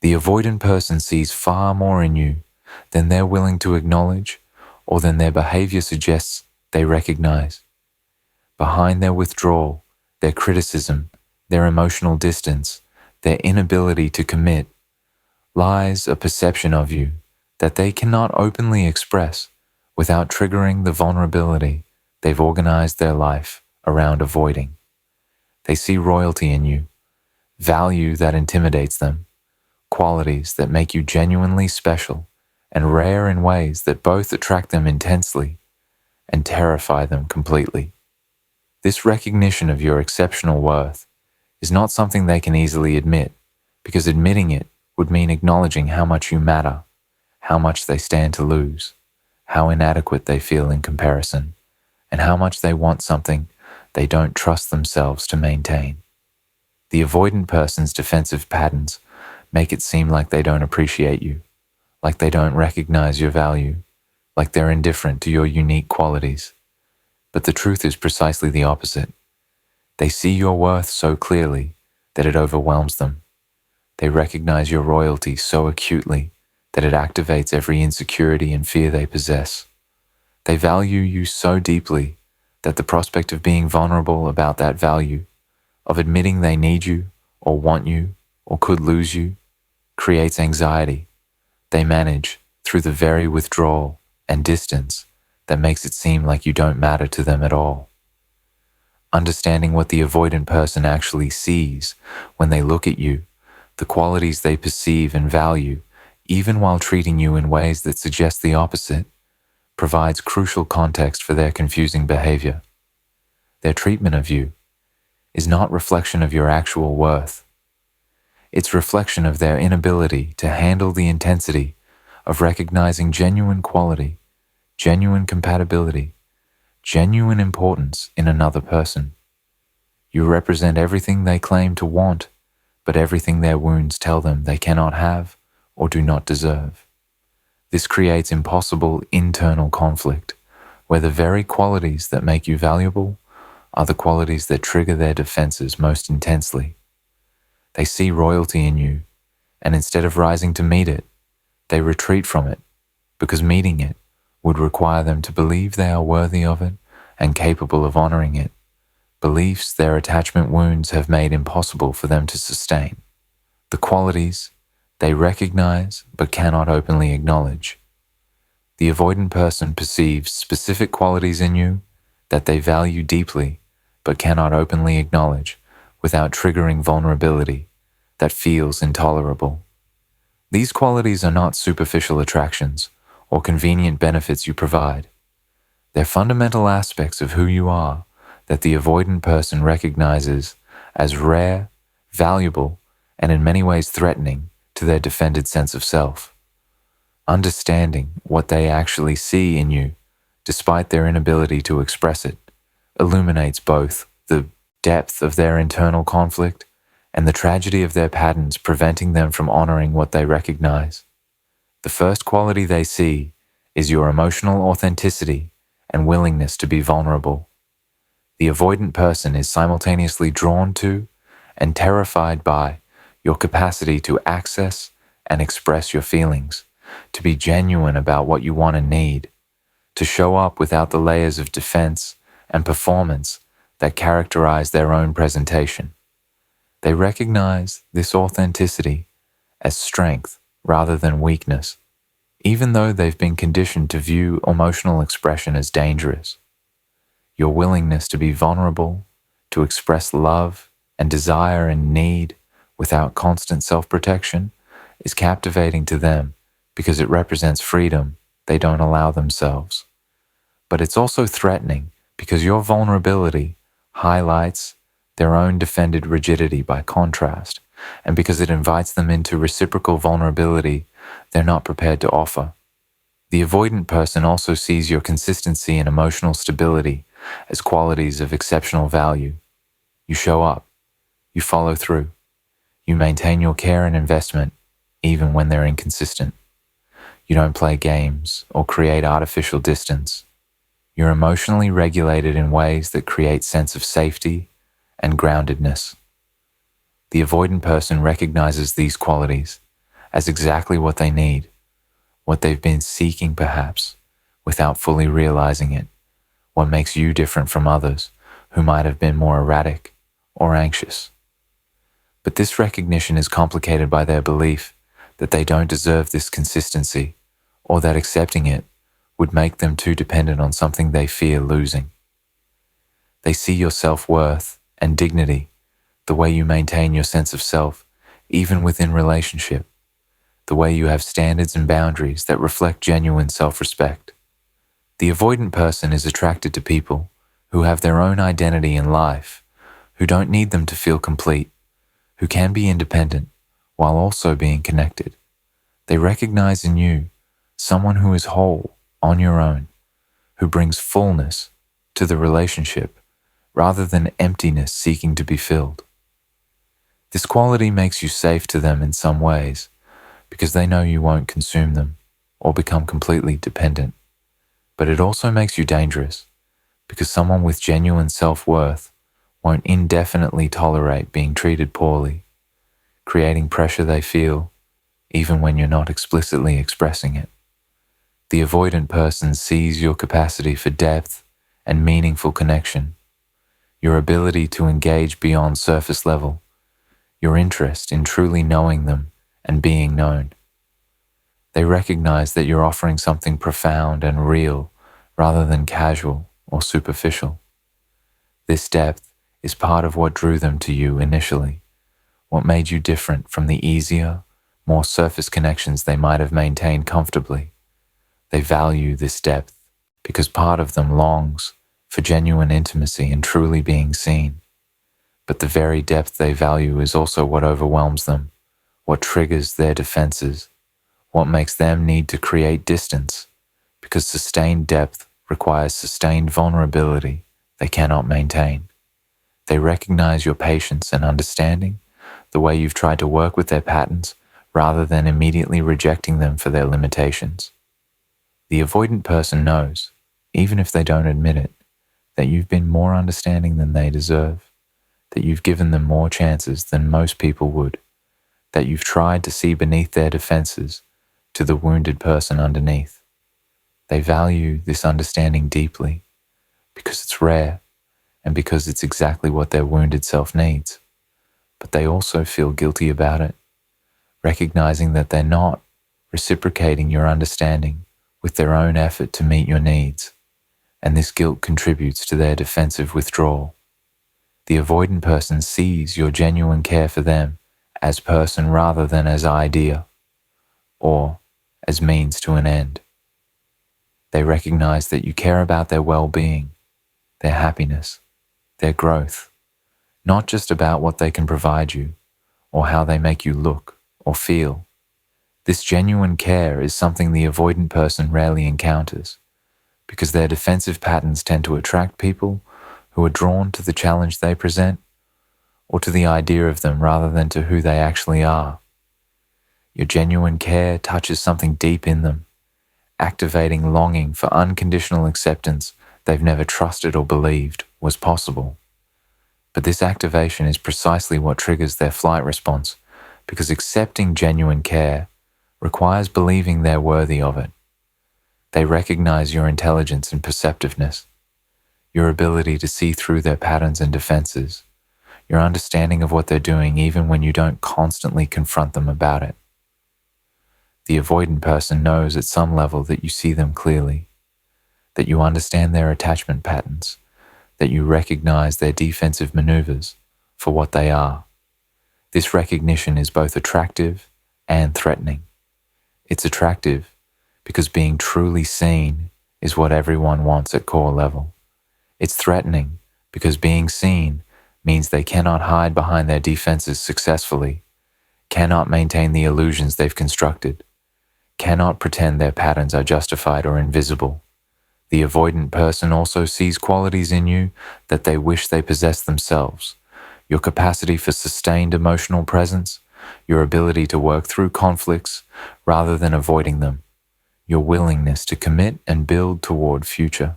The avoidant person sees far more in you than they're willing to acknowledge or than their behavior suggests they recognize. Behind their withdrawal, their criticism, their emotional distance, their inability to commit, lies a perception of you that they cannot openly express without triggering the vulnerability they've organized their life around avoiding. They see royalty in you, value that intimidates them, qualities that make you genuinely special and rare in ways that both attract them intensely and terrify them completely. This recognition of your exceptional worth is not something they can easily admit, because admitting it would mean acknowledging how much you matter, how much they stand to lose, how inadequate they feel in comparison, and how much they want something they don't trust themselves to maintain. The avoidant person's defensive patterns make it seem like they don't appreciate you, like they don't recognize your value, like they're indifferent to your unique qualities. But the truth is precisely the opposite. They see your worth so clearly that it overwhelms them. They recognize your royalty so acutely that it activates every insecurity and fear they possess. They value you so deeply that the prospect of being vulnerable about that value, of admitting they need you or want you or could lose you, creates anxiety. They manage, through the very withdrawal and distance that makes it seem like you don't matter to them at all. Understanding what the avoidant person actually sees when they look at you, the qualities they perceive and value, even while treating you in ways that suggest the opposite, provides crucial context for their confusing behavior. Their treatment of you is not reflection of your actual worth. It's reflection of their inability to handle the intensity of recognizing genuine quality, genuine compatibility, genuine importance in another person. You represent everything they claim to want, but everything their wounds tell them they cannot have or do not deserve. This creates impossible internal conflict, where the very qualities that make you valuable are the qualities that trigger their defenses most intensely. They see royalty in you, and instead of rising to meet it, they retreat from it, because meeting it would require them to believe they are worthy of it and capable of honoring it, beliefs their attachment wounds have made impossible for them to sustain. The qualities they recognize but cannot openly acknowledge. The avoidant person perceives specific qualities in you that they value deeply but cannot openly acknowledge without triggering vulnerability that feels intolerable. These qualities are not superficial attractions or convenient benefits you provide. They're fundamental aspects of who you are that the avoidant person recognizes as rare, valuable, and in many ways threatening to their defended sense of self. Understanding what they actually see in you, despite their inability to express it, illuminates both the depth of their internal conflict and the tragedy of their patterns preventing them from honoring what they recognize. The first quality they see is your emotional authenticity and willingness to be vulnerable. The avoidant person is simultaneously drawn to and terrified by your capacity to access and express your feelings, to be genuine about what you want and need, to show up without the layers of defense and performance that characterize their own presentation. They recognize this authenticity as strength rather than weakness, even though they've been conditioned to view emotional expression as dangerous. Your willingness to be vulnerable, to express love and desire and need without constant self-protection is captivating to them because it represents freedom they don't allow themselves. But it's also threatening because your vulnerability highlights their own defended rigidity by contrast, and because it invites them into reciprocal vulnerability they're not prepared to offer. The avoidant person also sees your consistency and emotional stability as qualities of exceptional value. You show up, you follow through, you maintain your care and investment even when they're inconsistent. You don't play games or create artificial distance. You're emotionally regulated in ways that create sense of safety and groundedness. The avoidant person recognizes these qualities as exactly what they need, what they've been seeking perhaps, without fully realizing it, what makes you different from others who might have been more erratic or anxious. But this recognition is complicated by their belief that they don't deserve this consistency, or that accepting it would make them too dependent on something they fear losing. They see your self-worth and dignity, the way you maintain your sense of self, even within relationship, the way you have standards and boundaries that reflect genuine self-respect. The avoidant person is attracted to people who have their own identity in life, who don't need them to feel complete, who can be independent while also being connected. They recognize in you someone who is whole on your own, who brings fullness to the relationship rather than emptiness seeking to be filled. This quality makes you safe to them in some ways because they know you won't consume them or become completely dependent. But it also makes you dangerous because someone with genuine self-worth won't indefinitely tolerate being treated poorly, creating pressure they feel even when you're not explicitly expressing it. The avoidant person sees your capacity for depth and meaningful connection, your ability to engage beyond surface level, your interest in truly knowing them and being known. They recognize that you're offering something profound and real rather than casual or superficial. This depth is part of what drew them to you initially, what made you different from the easier, more surface connections they might have maintained comfortably. They value this depth because part of them longs for genuine intimacy and truly being seen. But the very depth they value is also what overwhelms them, what triggers their defenses, what makes them need to create distance, because sustained depth requires sustained vulnerability they cannot maintain. They recognize your patience and understanding, the way you've tried to work with their patterns rather than immediately rejecting them for their limitations. The avoidant person knows, even if they don't admit it, that you've been more understanding than they deserve, that you've given them more chances than most people would, that you've tried to see beneath their defenses to the wounded person underneath. They value this understanding deeply because it's rare and because it's exactly what their wounded self needs. But they also feel guilty about it, recognizing that they're not reciprocating your understanding with their own effort to meet your needs, and this guilt contributes to their defensive withdrawal. The avoidant person sees your genuine care for them as person rather than as idea, or as means to an end. They recognize that you care about their well-being, their happiness, their growth, not just about what they can provide you or how they make you look or feel. This genuine care is something the avoidant person rarely encounters because their defensive patterns tend to attract people who are drawn to the challenge they present or to the idea of them rather than to who they actually are. Your genuine care touches something deep in them, activating longing for unconditional acceptance they've never trusted or believed was possible. But this activation is precisely what triggers their flight response, because accepting genuine care requires believing they're worthy of it. They recognize your intelligence and perceptiveness, your ability to see through their patterns and defenses, your understanding of what they're doing even when you don't constantly confront them about it. The avoidant person knows at some level that you see them clearly, that you understand their attachment patterns, that you recognize their defensive maneuvers for what they are. This recognition is both attractive and threatening. It's attractive because being truly seen is what everyone wants at core level. It's threatening because being seen means they cannot hide behind their defenses successfully, cannot maintain the illusions they've constructed, cannot pretend their patterns are justified or invisible. The avoidant person also sees qualities in you that they wish they possessed themselves: your capacity for sustained emotional presence, your ability to work through conflicts rather than avoiding them, your willingness to commit and build toward future,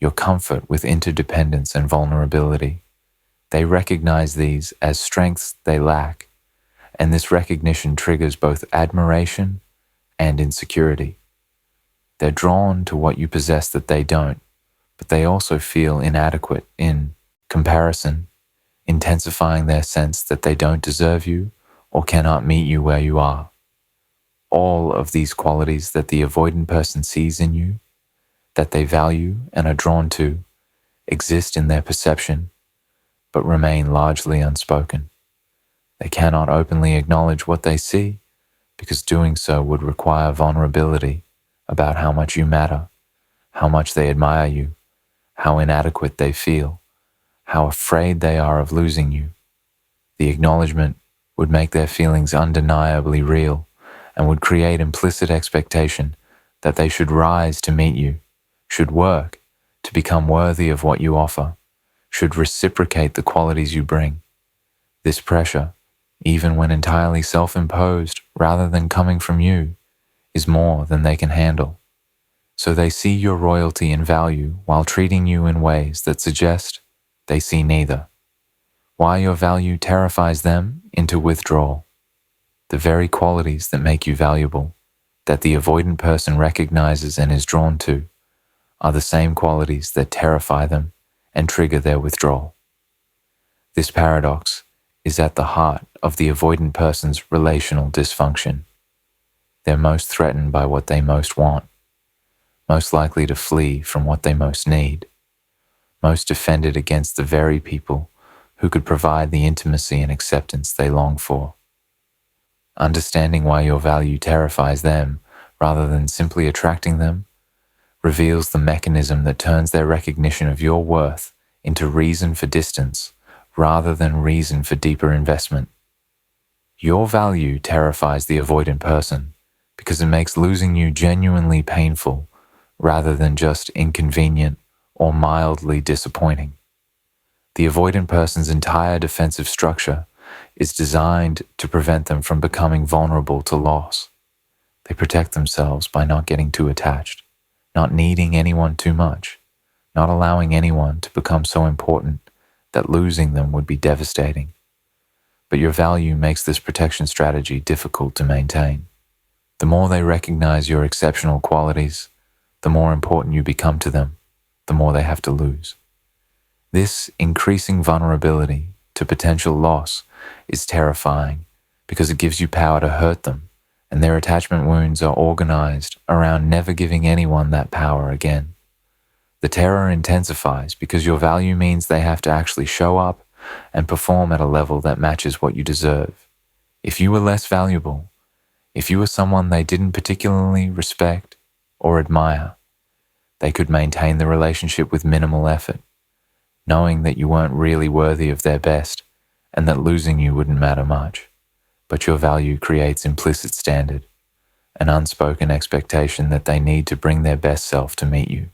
your comfort with interdependence and vulnerability. They recognize these as strengths they lack, and this recognition triggers both admiration and insecurity. They're drawn to what you possess that they don't, but they also feel inadequate in comparison, intensifying their sense that they don't deserve you or cannot meet you where you are. All of these qualities that the avoidant person sees in you, that they value and are drawn to, exist in their perception, but remain largely unspoken. They cannot openly acknowledge what they see, because doing so would require vulnerability about how much you matter, how much they admire you, how inadequate they feel, how afraid they are of losing you. The acknowledgement would make their feelings undeniably real and would create implicit expectation that they should rise to meet you, should work to become worthy of what you offer, should reciprocate the qualities you bring. This pressure, even when entirely self-imposed rather than coming from you, is more than they can handle. So they see your royalty and value while treating you in ways that suggest they see neither. Why your value terrifies them into withdrawal. The very qualities that make you valuable, that the avoidant person recognizes and is drawn to, are the same qualities that terrify them and trigger their withdrawal. This paradox is at the heart of the avoidant person's relational dysfunction. They're most threatened by what they most want, most likely to flee from what they most need, most defended against the very people who could provide the intimacy and acceptance they long for. Understanding why your value terrifies them rather than simply attracting them reveals the mechanism that turns their recognition of your worth into reason for distance rather than reason for deeper investment. Your value terrifies the avoidant person because it makes losing you genuinely painful rather than just inconvenient or mildly disappointing. The avoidant person's entire defensive structure is designed to prevent them from becoming vulnerable to loss. They protect themselves by not getting too attached, not needing anyone too much, not allowing anyone to become so important that losing them would be devastating. But your value makes this protection strategy difficult to maintain. The more they recognize your exceptional qualities, the more important you become to them, the more they have to lose. This increasing vulnerability to potential loss is terrifying because it gives you power to hurt them, and their attachment wounds are organized around never giving anyone that power again. The terror intensifies because your value means they have to actually show up and perform at a level that matches what you deserve. If you were less valuable, if you were someone they didn't particularly respect or admire, they could maintain the relationship with minimal effort, knowing that you weren't really worthy of their best and that losing you wouldn't matter much. But your value creates implicit standard, an unspoken expectation that they need to bring their best self to meet you.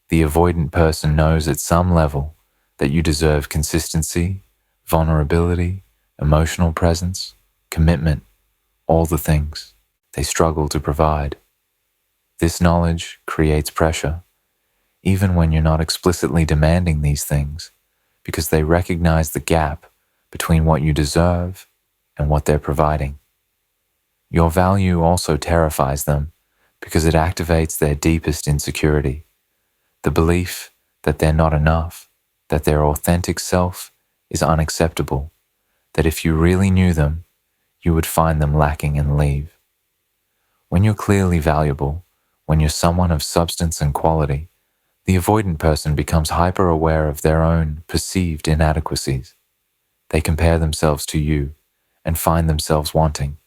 The avoidant person knows at some level that you deserve consistency, vulnerability, emotional presence, commitment, all the things they struggle to provide. This knowledge creates pressure, even when you're not explicitly demanding these things, because they recognize the gap between what you deserve and what they're providing. Your value also terrifies them because it activates their deepest insecurity, the belief that they're not enough, that their authentic self is unacceptable, that if you really knew them, you would find them lacking and leave. When you're clearly valuable, when you're someone of substance and quality, the avoidant person becomes hyper-aware of their own perceived inadequacies. They compare themselves to you and find themselves wanting.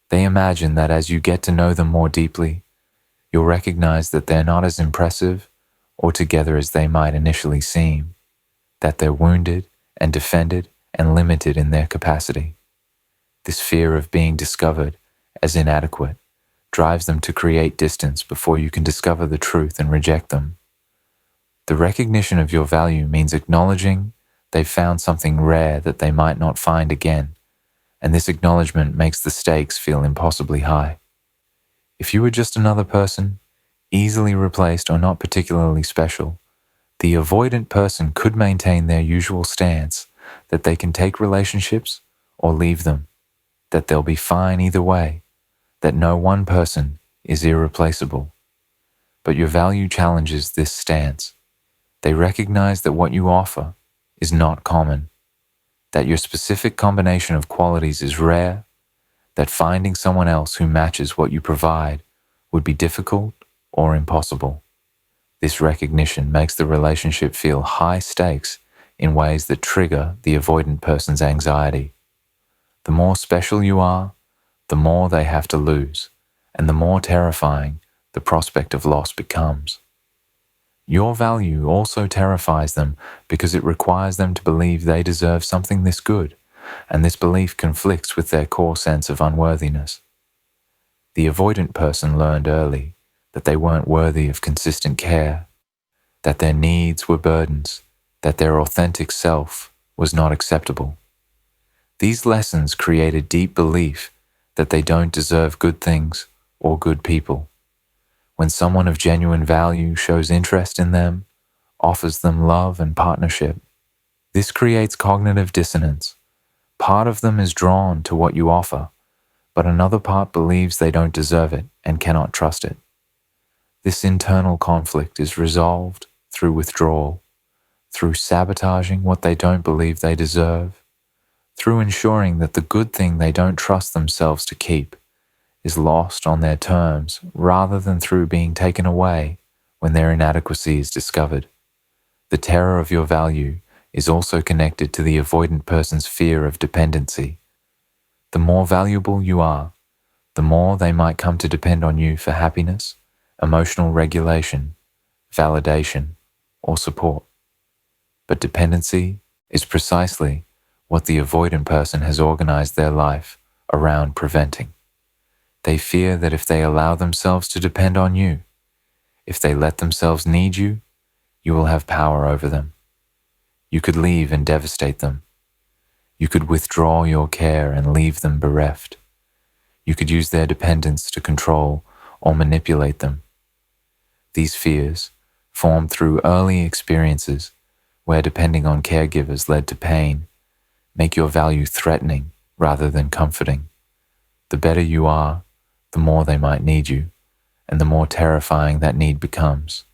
They imagine that as you get to know them more deeply, you'll recognize that they're not as impressive or together as they might initially seem, that they're wounded and defended and limited in their capacity. This fear of being discovered as inadequate drives them to create distance before you can discover the truth and reject them. The recognition of your value means acknowledging they've found something rare that they might not find again, and this acknowledgement makes the stakes feel impossibly high. If you were just another person, easily replaced or not particularly special, the avoidant person could maintain their usual stance that they can take relationships or leave them. that they'll be fine either way, that no one person is irreplaceable. But your value challenges this stance. They recognize that what you offer is not common, that your specific combination of qualities is rare, that finding someone else who matches what you provide would be difficult or impossible. This recognition makes the relationship feel high stakes in ways that trigger the avoidant person's anxiety. The more special you are, the more they have to lose, and the more terrifying the prospect of loss becomes. Your value also terrifies them because it requires them to believe they deserve something this good, and this belief conflicts with their core sense of unworthiness. The avoidant person learned early that they weren't worthy of consistent care, that their needs were burdens, that their authentic self was not acceptable. These lessons create a deep belief that they don't deserve good things or good people. When someone of genuine value shows interest in them, offers them love and partnership, this creates cognitive dissonance. Part of them is drawn to what you offer, but another part believes they don't deserve it and cannot trust it. This internal conflict is resolved through withdrawal, through sabotaging what they don't believe they deserve, through ensuring that the good thing they don't trust themselves to keep is lost on their terms rather than through being taken away when their inadequacy is discovered. The terror of your value is also connected to the avoidant person's fear of dependency. The more valuable you are, the more they might come to depend on you for happiness, emotional regulation, validation, or support. But dependency is precisely what the avoidant person has organized their life around preventing. They fear that if they allow themselves to depend on you, if they let themselves need you, you will have power over them. You could leave and devastate them. You could withdraw your care and leave them bereft. You could use their dependence to control or manipulate them. These fears, formed through early experiences where depending on caregivers led to pain, make your value threatening rather than comforting. The better you are, the more they might need you, and the more terrifying that need becomes.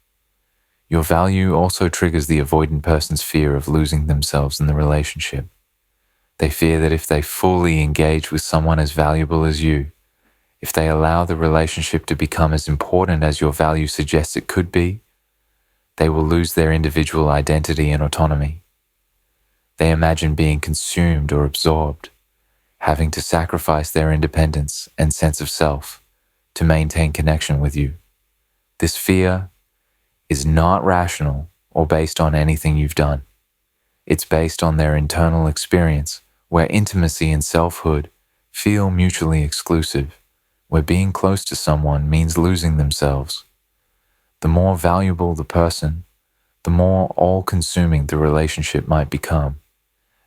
Your value also triggers the avoidant person's fear of losing themselves in the relationship. They fear that if they fully engage with someone as valuable as you, if they allow the relationship to become as important as your value suggests it could be, they will lose their individual identity and autonomy. They imagine being consumed or absorbed, having to sacrifice their independence and sense of self to maintain connection with you. This fear is not rational or based on anything you've done. It's based on their internal experience, where intimacy and selfhood feel mutually exclusive, where being close to someone means losing themselves. The more valuable the person, the more all-consuming the relationship might become,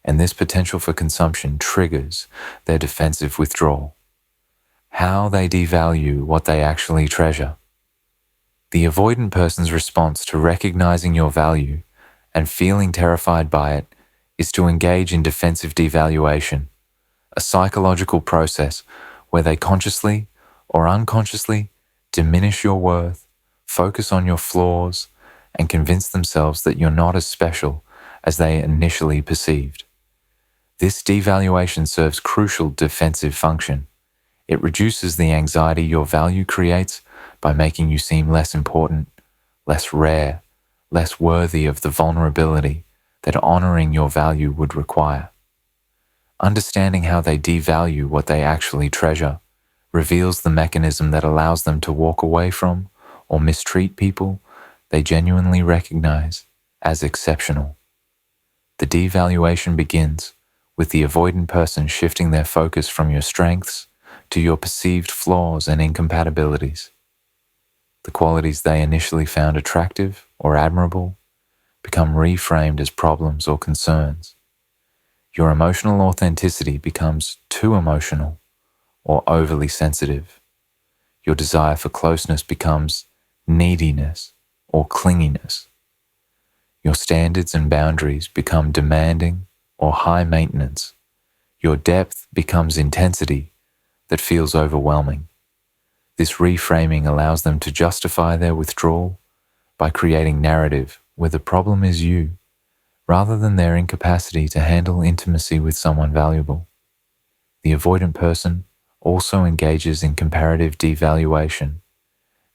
and this potential for consumption triggers their defensive withdrawal. How they devalue what they actually treasure. The avoidant person's response to recognizing your value and feeling terrified by it is to engage in defensive devaluation, a psychological process where they consciously or unconsciously diminish your worth, focus on your flaws, and convince themselves that you're not as special as they initially perceived. This devaluation serves crucial defensive function. It reduces the anxiety your value creates by making you seem less important, less rare, less worthy of the vulnerability that honoring your value would require. Understanding how they devalue what they actually treasure reveals the mechanism that allows them to walk away from or mistreat people they genuinely recognize as exceptional. The devaluation begins with the avoidant person shifting their focus from your strengths to your perceived flaws and incompatibilities. The qualities they initially found attractive or admirable become reframed as problems or concerns. Your emotional authenticity becomes too emotional or overly sensitive. Your desire for closeness becomes neediness or clinginess. Your standards and boundaries become demanding or high maintenance. Your depth becomes intensity that feels overwhelming. This reframing allows them to justify their withdrawal by creating narrative where the problem is you, rather than their incapacity to handle intimacy with someone valuable. The avoidant person also engages in comparative devaluation,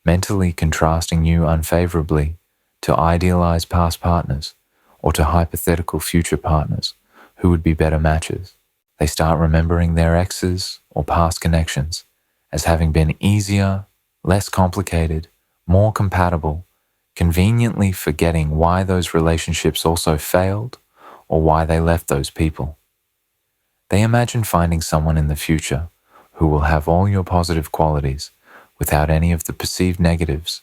mentally contrasting you unfavorably to idealized past partners or to hypothetical future partners who would be better matches. They start remembering their exes or past connections as having been easier, less complicated, more compatible, conveniently forgetting why those relationships also failed or why they left those people. They imagine finding someone in the future who will have all your positive qualities without any of the perceived negatives,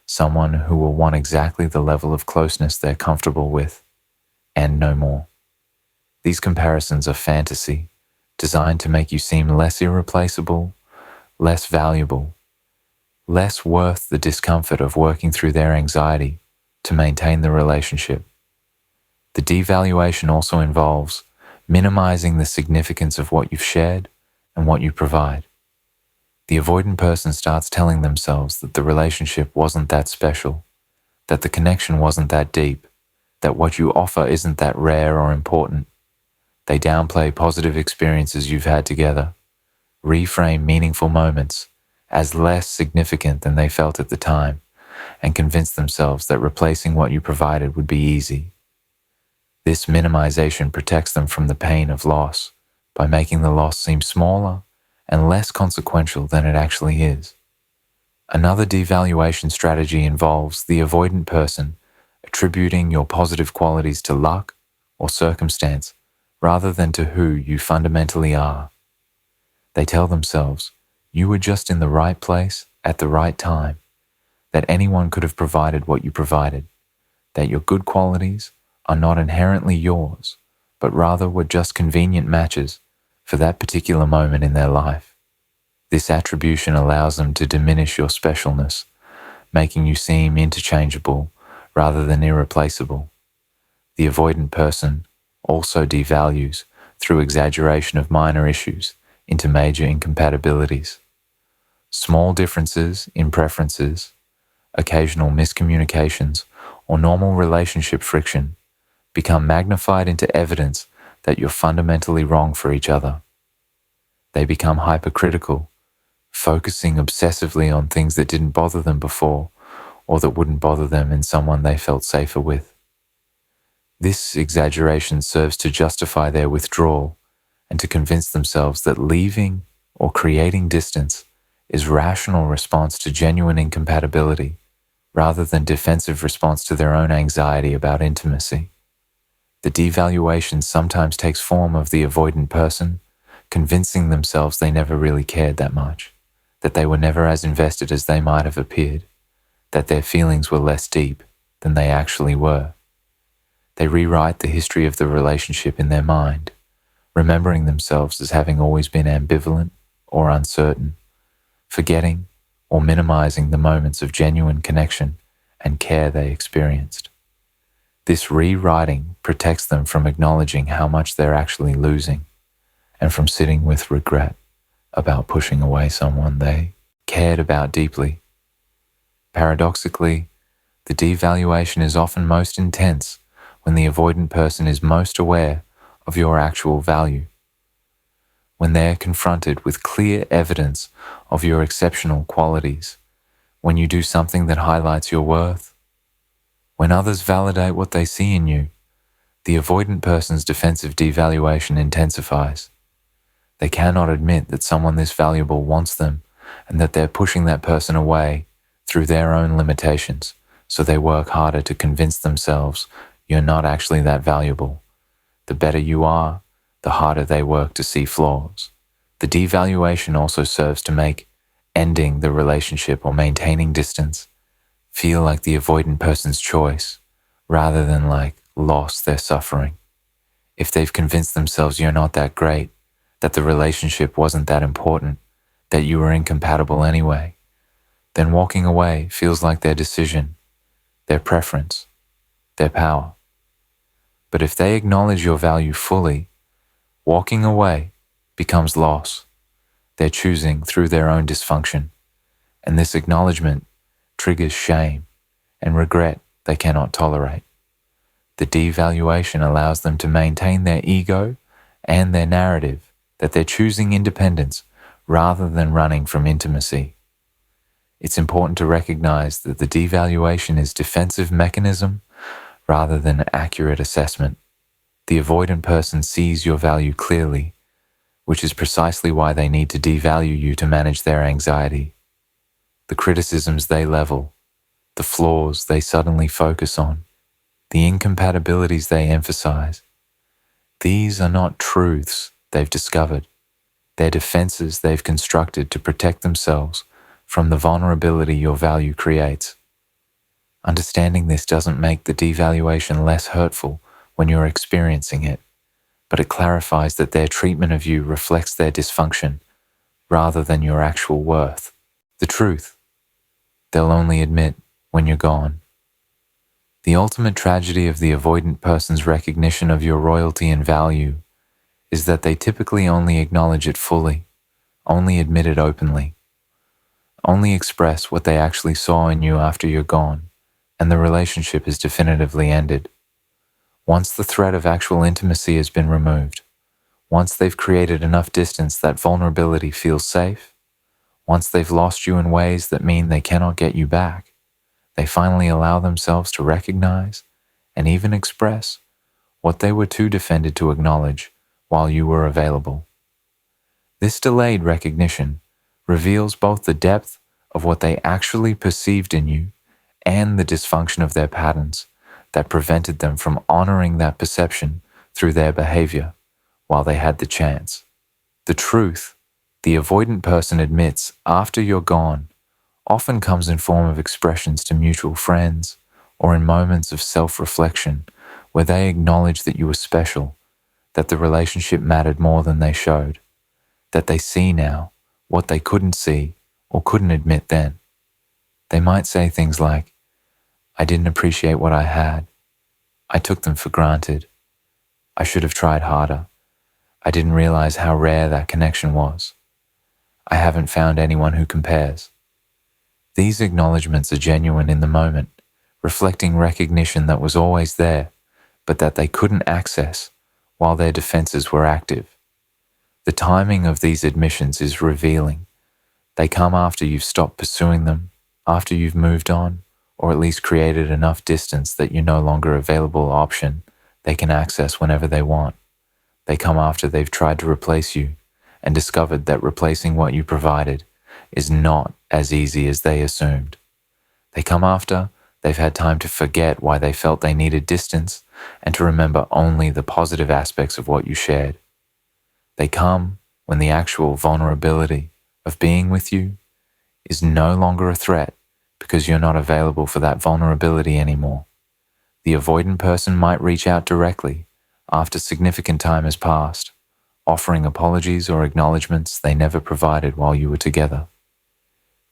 someone who will want exactly the level of closeness they're comfortable with, and no more. These comparisons are fantasy, designed to make you seem less irreplaceable, less valuable, less worth the discomfort of working through their anxiety to maintain the relationship. The devaluation also involves minimizing the significance of what you've shared and what you provide. The avoidant person starts telling themselves that the relationship wasn't that special, that the connection wasn't that deep, that what you offer isn't that rare or important. They downplay positive experiences you've had together, reframe meaningful moments as less significant than they felt at the time, and convince themselves that replacing what you provided would be easy. This minimization protects them from the pain of loss by making the loss seem smaller and less consequential than it actually is. Another devaluation strategy involves the avoidant person attributing your positive qualities to luck or circumstance rather than to who you fundamentally are. They tell themselves, you were just in the right place at the right time, that anyone could have provided what you provided, that your good qualities are not inherently yours, but rather were just convenient matches for that particular moment in their life. This attribution allows them to diminish your specialness, making you seem interchangeable rather than irreplaceable. The avoidant person also devalues through exaggeration of minor issues into major incompatibilities. Small differences in preferences, occasional miscommunications, or normal relationship friction become magnified into evidence that you're fundamentally wrong for each other. They become hypercritical, focusing obsessively on things that didn't bother them before or that wouldn't bother them in someone they felt safer with. This exaggeration serves to justify their withdrawal and to convince themselves that leaving or creating distance is rational response to genuine incompatibility rather than defensive response to their own anxiety about intimacy. The devaluation sometimes takes form of the avoidant person convincing themselves they never really cared that much, that they were never as invested as they might have appeared, that their feelings were less deep than they actually were. They rewrite the history of the relationship in their mind, remembering themselves as having always been ambivalent or uncertain, forgetting or minimizing the moments of genuine connection and care they experienced. This rewriting protects them from acknowledging how much they're actually losing and from sitting with regret about pushing away someone they cared about deeply. Paradoxically, the devaluation is often most intense when the avoidant person is most aware of your actual value. When they're confronted with clear evidence of your exceptional qualities, when you do something that highlights your worth, when others validate what they see in you, the avoidant person's defensive devaluation intensifies. They cannot admit that someone this valuable wants them and that they're pushing that person away through their own limitations, so they work harder to convince themselves you're not actually that valuable. The better you are, the harder they work to see flaws. The devaluation also serves to make ending the relationship or maintaining distance feel like the avoidant person's choice, rather than like loss they're suffering. If they've convinced themselves you're not that great, that the relationship wasn't that important, that you were incompatible anyway, then walking away feels like their decision, their preference, their power. But if they acknowledge your value fully, Walking away becomes loss. They're choosing through their own dysfunction, and this acknowledgement triggers shame and regret they cannot tolerate. The devaluation allows them to maintain their ego and their narrative that they're choosing independence rather than running from intimacy. It's important to recognize that the devaluation is defensive mechanism rather than accurate assessment. The avoidant person sees your value clearly, which is precisely why they need to devalue you to manage their anxiety. The criticisms they level, the flaws they suddenly focus on, the incompatibilities they emphasize, these are not truths they've discovered. They're defenses they've constructed to protect themselves from the vulnerability your value creates. Understanding this doesn't make the devaluation less hurtful when you're experiencing it, but it clarifies that their treatment of you reflects their dysfunction rather than your actual worth. The truth, they'll only admit when you're gone. The ultimate tragedy of the avoidant person's recognition of your royalty and value is that they typically only acknowledge it fully, only admit it openly, only express what they actually saw in you after you're gone, and the relationship is definitively ended. Once the threat of actual intimacy has been removed, once they've created enough distance that vulnerability feels safe, once they've lost you in ways that mean they cannot get you back, they finally allow themselves to recognize and even express what they were too defended to acknowledge while you were available. This delayed recognition reveals both the depth of what they actually perceived in you and the dysfunction of their patterns that prevented them from honoring that perception through their behavior while they had the chance. The truth the avoidant person admits after you're gone often comes in form of expressions to mutual friends or in moments of self-reflection where they acknowledge that you were special, that the relationship mattered more than they showed, that they see now what they couldn't see or couldn't admit then. They might say things like, "I didn't appreciate what I had. I took them for granted. I should have tried harder. I didn't realize how rare that connection was. I haven't found anyone who compares." These acknowledgements are genuine in the moment, reflecting recognition that was always there, but that they couldn't access while their defenses were active. The timing of these admissions is revealing. They come after you've stopped pursuing them, after you've moved on, or at least created enough distance that you're no longer a available option they can access whenever they want. They come after they've tried to replace you and discovered that replacing what you provided is not as easy as they assumed. They come after they've had time to forget why they felt they needed distance and to remember only the positive aspects of what you shared. They come when the actual vulnerability of being with you is no longer a threat because you're not available for that vulnerability anymore. The avoidant person might reach out directly after significant time has passed, offering apologies or acknowledgements they never provided while you were together.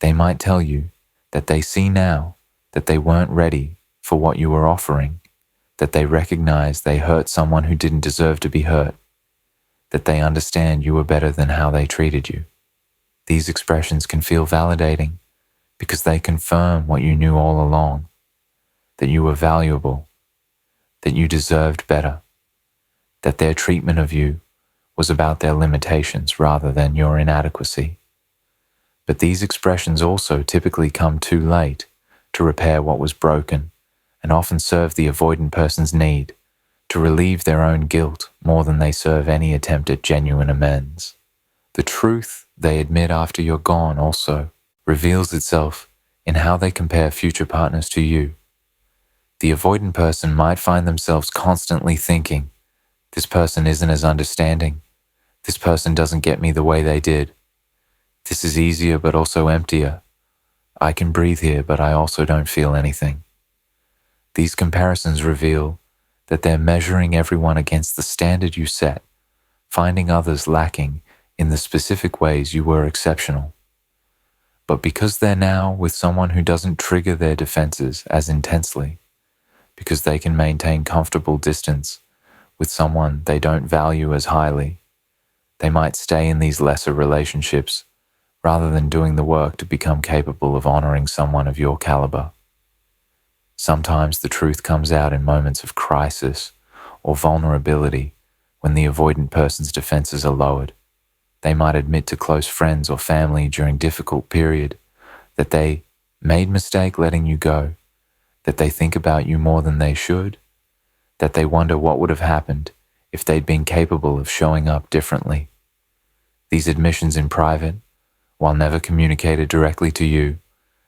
They might tell you that they see now that they weren't ready for what you were offering, that they recognize they hurt someone who didn't deserve to be hurt, that they understand you were better than how they treated you. These expressions can feel validating because they confirm what you knew all along, that you were valuable, that you deserved better, that their treatment of you was about their limitations rather than your inadequacy. But these expressions also typically come too late to repair what was broken and often serve the avoidant person's need to relieve their own guilt more than they serve any attempt at genuine amends. The truth they admit after you're gone also reveals itself in how they compare future partners to you. The avoidant person might find themselves constantly thinking, "This person isn't as understanding. This person doesn't get me the way they did. This is easier but also emptier. I can breathe here, but I also don't feel anything." These comparisons reveal that they're measuring everyone against the standard you set, finding others lacking in the specific ways you were exceptional. But because they're now with someone who doesn't trigger their defenses as intensely, because they can maintain comfortable distance with someone they don't value as highly, They might stay in these lesser relationships rather than doing the work to become capable of honoring someone of your caliber. Sometimes the truth comes out in moments of crisis or vulnerability when the avoidant person's defenses are lowered. They might admit to close friends or family during difficult period that they made mistake letting you go, that they think about you more than they should, that they wonder what would have happened if they'd been capable of showing up differently. These admissions in private, while never communicated directly to you,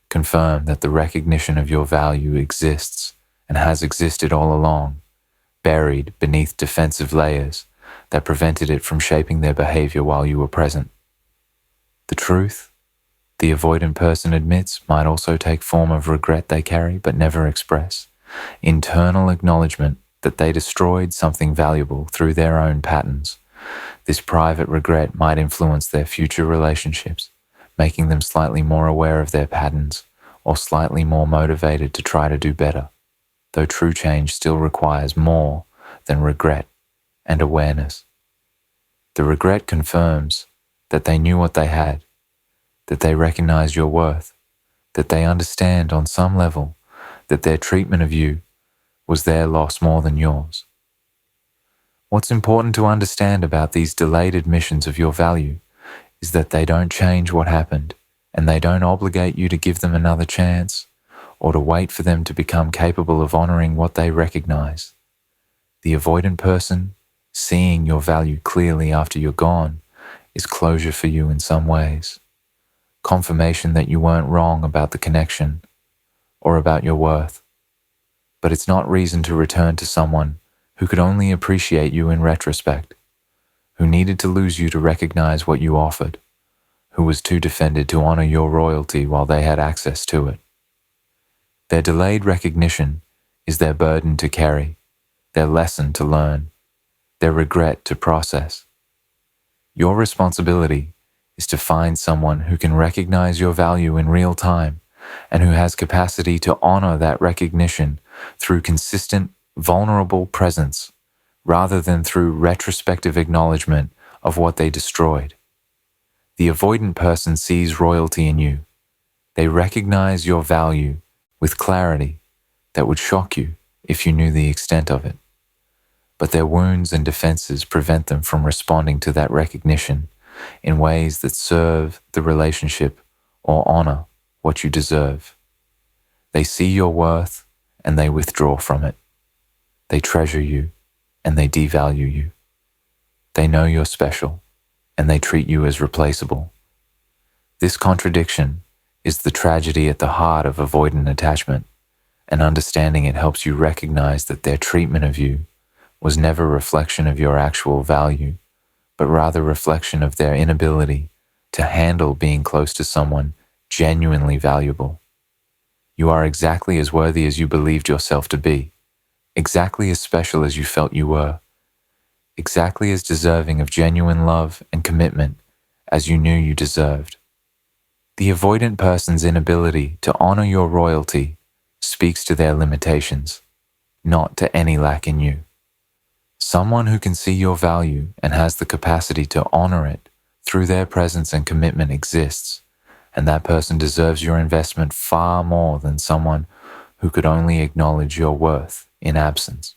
confirm that the recognition of your value exists and has existed all along, buried beneath defensive layers that prevented it from shaping their behavior while you were present. The truth, the avoidant person admits, might also take form of regret they carry but never express, internal acknowledgement that they destroyed something valuable through their own patterns. This private regret might influence their future relationships, making them slightly more aware of their patterns or slightly more motivated to try to do better, though true change still requires more than regret and awareness. The regret confirms that they knew what they had, that they recognize your worth, that they understand on some level that their treatment of you was their loss more than yours. What's important to understand about these delayed admissions of your value is that they don't change what happened, and they don't obligate you to give them another chance or to wait for them to become capable of honoring what they recognize. The avoidant person, seeing your value clearly after you're gone, is closure for you in some ways. Confirmation that you weren't wrong about the connection or about your worth. But it's not reason to return to someone who could only appreciate you in retrospect, who needed to lose you to recognize what you offered, who was too defended to honor your royalty while they had access to it. Their delayed recognition is their burden to carry, their lesson to learn, their regret to process. Your responsibility is to find someone who can recognize your value in real time and who has capacity to honor that recognition through consistent, vulnerable presence rather than through retrospective acknowledgement of what they destroyed. The avoidant person sees royalty in you. They recognize your value with clarity that would shock you if you knew the extent of it. But their wounds and defenses prevent them from responding to that recognition in ways that serve the relationship or honor what you deserve. They see your worth and they withdraw from it. They treasure you and they devalue you. They know you're special and they treat you as replaceable. This contradiction is the tragedy at the heart of avoidant attachment, and understanding it helps you recognize that their treatment of you was never a reflection of your actual value, but rather a reflection of their inability to handle being close to someone genuinely valuable. You are exactly as worthy as you believed yourself to be, exactly as special as you felt you were, exactly as deserving of genuine love and commitment as you knew you deserved. The avoidant person's inability to honor your royalty speaks to their limitations, not to any lack in you. Someone who can see your value and has the capacity to honor it through their presence and commitment exists, and that person deserves your investment far more than someone who could only acknowledge your worth in absence.